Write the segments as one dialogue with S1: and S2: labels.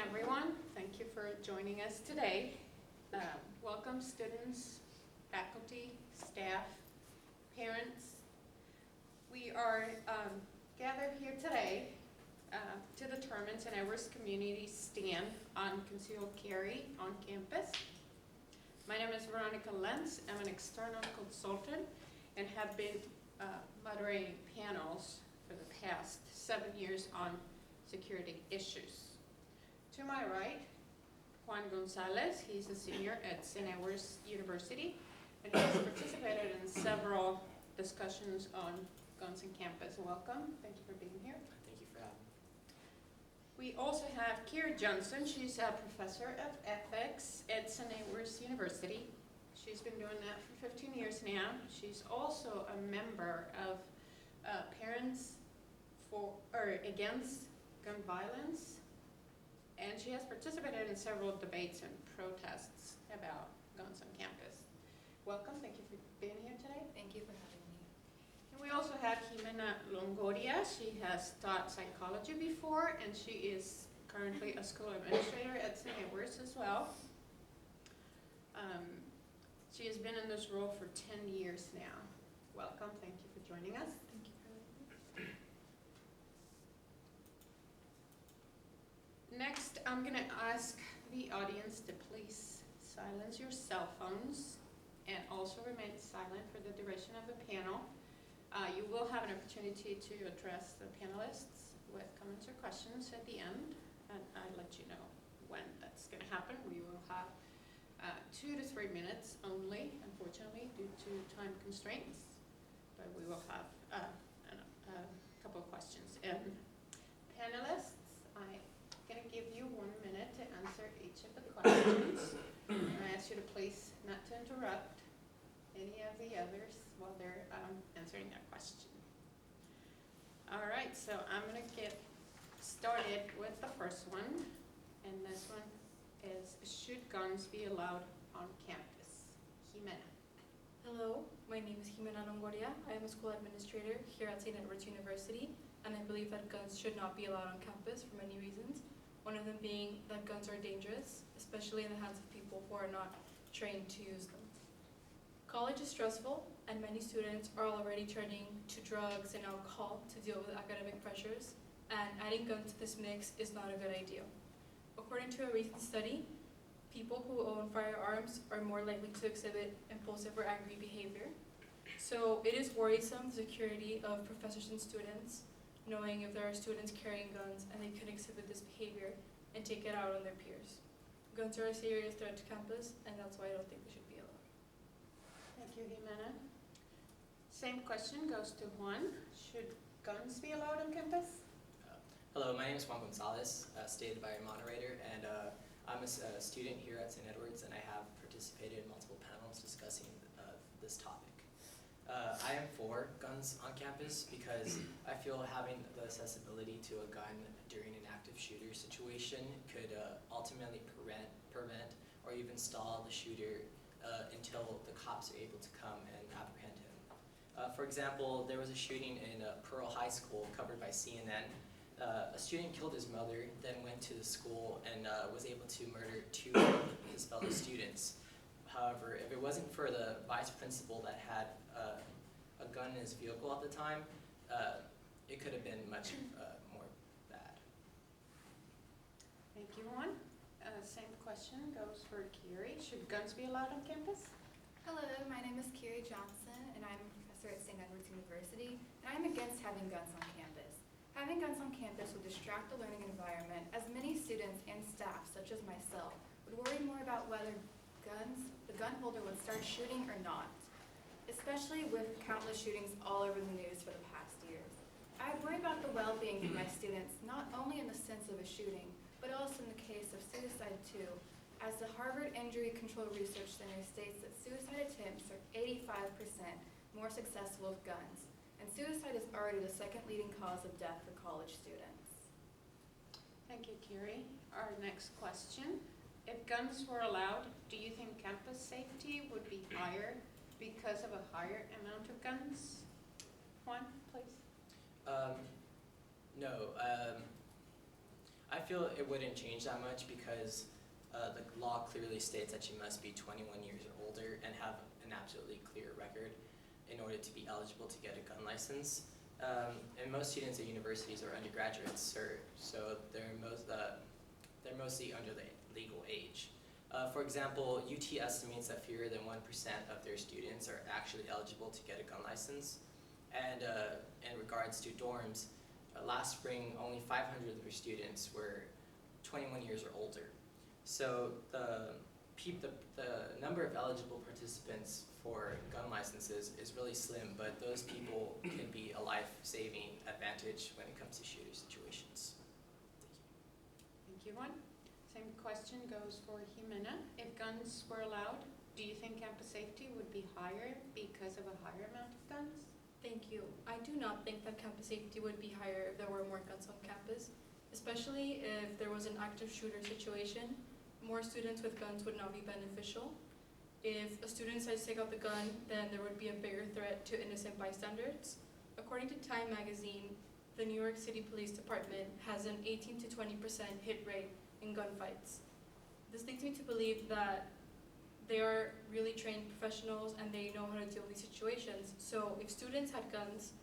S1: everyone. Thank you for joining us today. Welcome students, faculty, staff, parents. We are gathered here today to determine Tenebris Community's stand on concealed carry on campus. My name is Veronica Lentz. I'm an external consultant and have been moderating panels for the past 7 years on security issues. To my right, Juan Gonzalez. He's a senior at St. Edward's University and has participated in several discussions on guns on campus. Welcome. Thank you for being here.
S2: Thank you for having me.
S1: We also have Kira Johnson. She's a professor of ethics at St. Edward's University. She's been doing that for 15 years now. She's also a member of Parents Against Gun Violence, and she has participated in several debates and protests about guns on campus. Welcome, thank you for being here today.
S3: Thank you for having me.
S1: And we also have Jimena Longoria. She has taught psychology before, and she is currently a school administrator at St. Edward's as well. She has been in this role for 10 years now. Welcome, thank you for joining us.
S3: Thank you for having me.
S1: Next, I'm going to ask the audience to please silence your cell phones and also remain silent for the duration of the panel. You will have an opportunity to address the panelists with comments or questions at the end, and I'll let you know when that's going to happen. We will have 2 to 3 minutes only, unfortunately, due to time constraints, but we will have a couple of questions. And panelists, I'm going to give you 1 minute to answer each of the questions. And I ask you to please not to interrupt any of the others while they're answering that question. All right, so I'm going to get started with the first one. And this one is, should guns be allowed on campus? Jimena.
S3: Hello, my name is Jimena Longoria. I am a school administrator here at St. Edward's University, and I believe that guns should not be allowed on campus for many reasons. One of them being that guns are dangerous, especially in the hands of people who are not trained to use them. College is stressful, and many students are already turning to drugs and alcohol to deal with academic pressures, and adding guns to this mix is not a good idea. According to a recent study, people who own firearms are more likely to exhibit impulsive or angry behavior. So it is worrisome the security of professors and students, knowing if there are students carrying guns and they could exhibit this behavior and take it out on their peers. Guns are a serious threat to campus, and that's why I don't think they should be allowed.
S1: Thank you, Jimena. Same question goes to Juan. Should guns be allowed on campus?
S2: Hello, my name is Juan Gonzalez, stated by your moderator, and I'm a student here at St. Edward's, and I have participated in multiple panels discussing this topic. I am for guns on campus because I feel having the accessibility to a gun during an active shooter situation could ultimately prevent or even stall the shooter until the cops are able to come and apprehend him. For example, there was a shooting in Pearl High School covered by CNN. A student killed his mother, then went to the school and was able to murder 2 of his fellow students. However, if it wasn't for the vice principal that had a gun in his vehicle at the time, it could have been much more bad.
S1: Thank you, Juan. Same question goes for Kiri. Should guns be allowed on campus?
S4: Hello, my name is Kiri Johnson, and I'm a professor at St. Edward's University, and I'm against having guns on campus. Having guns on campus would distract the learning environment, as many students and staff, such as myself, would worry more about whether the gun holder would start shooting or not, especially with countless shootings all over the news for the past years. I worry about the well-being of my students, not only in the sense of a shooting, but also in the case of suicide too, as the Harvard Injury Control Research Center states that suicide attempts are 85% more successful with guns, and suicide is already the 2nd leading cause of death for college students.
S1: Thank you, Kiri. Our next question. If guns were allowed, do you think campus safety would be higher because of a higher amount of guns? Juan, please.
S2: No. I feel it wouldn't change that much because the law clearly states that you must be 21 years or older and have an absolutely clear record in order to be eligible to get a gun license. And most students at universities are undergraduates, so they're mostly under the legal age. For example, UT estimates that fewer than 1% of their students are actually eligible to get a gun license. And in regards to dorms, last spring only 500 of their students were 21 years or older. So the number of eligible participants for gun licenses is really slim, but those people can be a life-saving advantage when it comes to shooter situations.
S1: Thank you, Juan. Same question goes for Jimena. If guns were allowed, do you think campus safety would be higher because of a higher amount of guns?
S3: Thank you. I do not think that campus safety would be higher if there were more guns on campus, especially if there was an active shooter situation. More students with guns would not be beneficial. If a student decides to take out the gun, then there would be a bigger threat to innocent bystanders. According to Time magazine, the New York City Police Department has an 18 to 20% hit rate in gunfights. This leads me to believe that they are really trained professionals and they know how to deal with these situations. So if students had guns,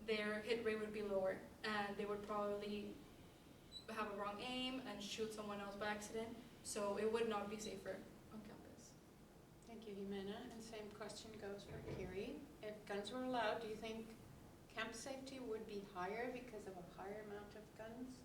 S3: their hit rate would be lower and they would probably have a wrong aim and shoot someone else by accident. So it would not be safer on campus.
S1: Thank you, Jimena. And same question goes for Kiri. If guns were allowed, do you think campus safety would be higher because of a higher amount of guns?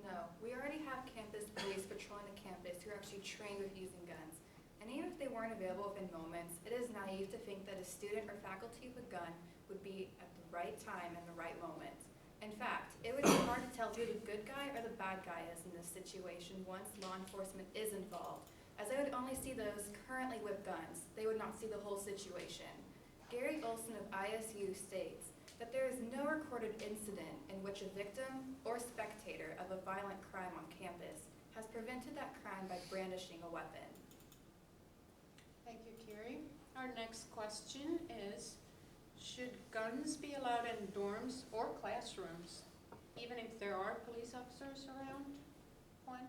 S4: No, we already have campus police patrolling the campus who are actually trained with using guns. And even if they weren't available within moments, it is naive to think that a student or faculty with a gun would be at the right time and the right moment. In fact, it would be hard to tell who the good guy or the bad guy is in this situation once law enforcement is involved, as they would only see those currently with guns. They would not see the whole situation. Gary Olson of ISU states that there is no recorded incident in which a victim or spectator of a violent crime on campus has prevented that crime by brandishing a weapon.
S1: Thank you, Kiri. Our next question is, should guns be allowed in dorms or classrooms, even if there are police officers around? Juan?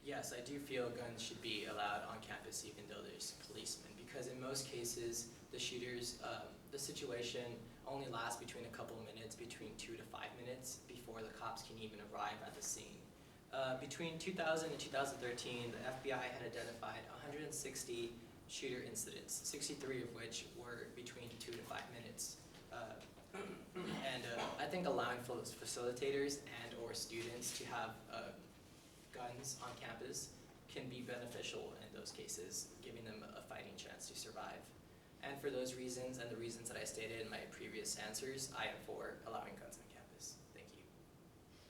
S2: Yes, I do feel guns should be allowed on campus even though there's policemen, because in most cases the situation only lasts between a couple minutes, between 2 to 5 minutes before the cops can even arrive at the scene. Between 2000 and 2013, the FBI had identified 160 shooter incidents, 63 of which were between 2 to 5 minutes. I think allowing facilitators and or students to have guns on campus can be beneficial in those cases, giving them a fighting chance to survive. And for those reasons and the reasons that I stated in my previous answers, I am for allowing guns on campus. Thank you.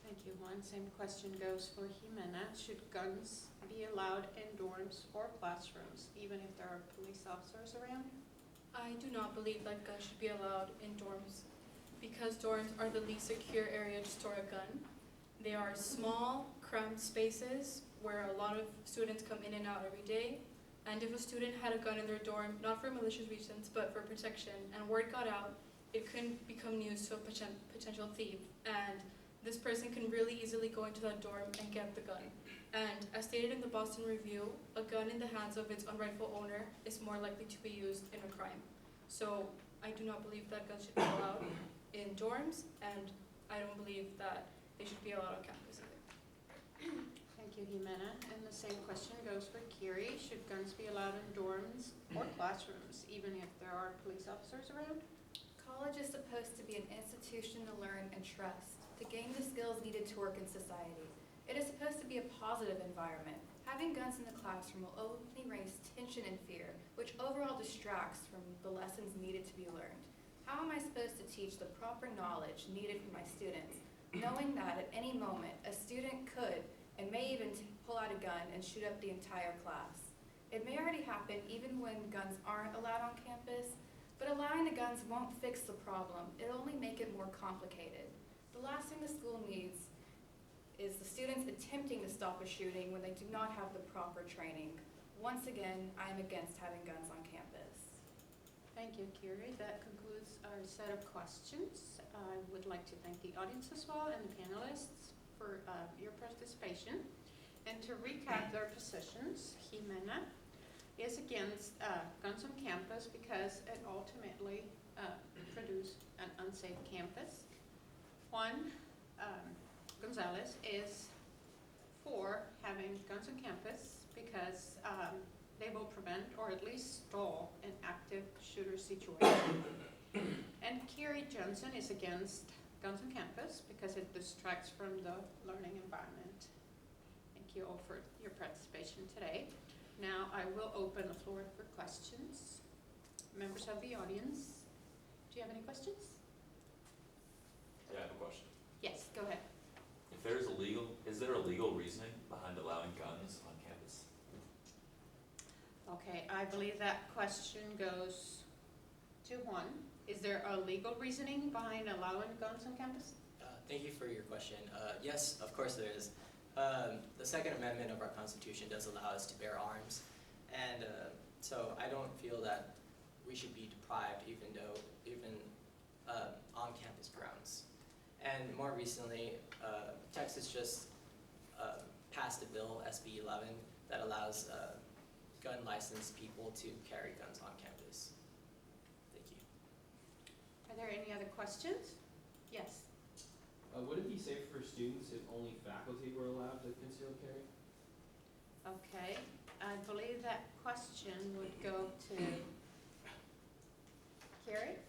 S1: Thank you, Juan. Same question goes for Jimena. Should guns be allowed in dorms or classrooms, even if there are police officers around?
S3: I do not believe that guns should be allowed in dorms because dorms are the least secure area to store a gun. They are small, cramped spaces where a lot of students come in and out every day. And if a student had a gun in their dorm, not for malicious reasons, but for protection, and word got out, it could become news to a potential thief. And this person can really easily go into that dorm and get the gun. And as stated in the Boston Review, a gun in the hands of its unrightful owner is more likely to be used in a crime. So I do not believe that guns should be allowed in dorms, and I don't believe that they should be allowed on campus either.
S1: Thank you, Jimena. And the same question goes for Kiri. Should guns be allowed in dorms or classrooms, even if there are police officers around?
S4: College is supposed to be an institution to learn and trust, to gain the skills needed to work in society. It is supposed to be a positive environment. Having guns in the classroom will only raise tension and fear, which overall distracts from the lessons needed to be learned. How am I supposed to teach the proper knowledge needed for my students, knowing that at any moment a student could and may even pull out a gun and shoot up the entire class? It may already happen even when guns aren't allowed on campus, but allowing the guns won't fix the problem. It'll only make it more complicated. The last thing the school needs is the students attempting to stop a shooting when they do not have the proper training. Once again, I am against having guns on campus.
S1: Thank you, Kiri. That concludes our set of questions. I would like to thank the audience as well and the panelists. for your participation. And to recap their positions, Jimena is against guns on campus because it ultimately produced an unsafe campus. Juan Gonzalez is for having guns on campus because they will prevent or at least stall an active shooter situation. And Carrie Johnson is against guns on campus because it distracts from the learning environment. Thank you all for your participation today. Now I will open the floor for questions. Members of the audience, do you have any questions?
S5: Yeah, I have a question.
S1: Yes, go ahead.
S5: Is there a legal reasoning behind allowing guns on campus?
S1: Okay, I believe that question goes to Juan. Is there a legal reasoning behind allowing guns on campus?
S2: Thank you for your question. Yes, of course there is. The Second Amendment of our Constitution does allow us to bear arms, and so I don't feel that we should be deprived even on campus grounds. And more recently, Texas just passed a bill, SP11, that allows gun licensed people to carry guns on campus. Thank you.
S1: Are there any other questions? Yes.
S6: Would it be safer for students if only faculty were allowed to conceal carry?
S1: Okay, I believe that question would go to Carrie.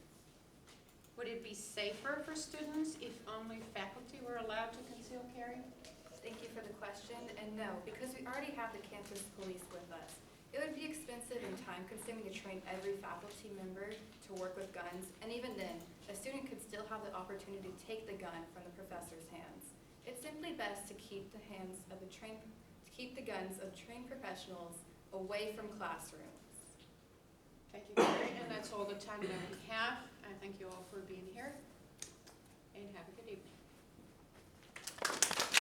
S1: Would it be safer for students if only faculty were allowed to conceal carry?
S4: Thank you for the question, and no, because we already have the campus police with us. It would be expensive and time-consuming to train every faculty member to work with guns, and even then, a student could still have the opportunity to take the gun from the professor's hands. It's simply best to keep the guns of trained professionals away from classrooms.
S1: Thank you, Carrie, and that's all the time that we have. I thank you all for being here.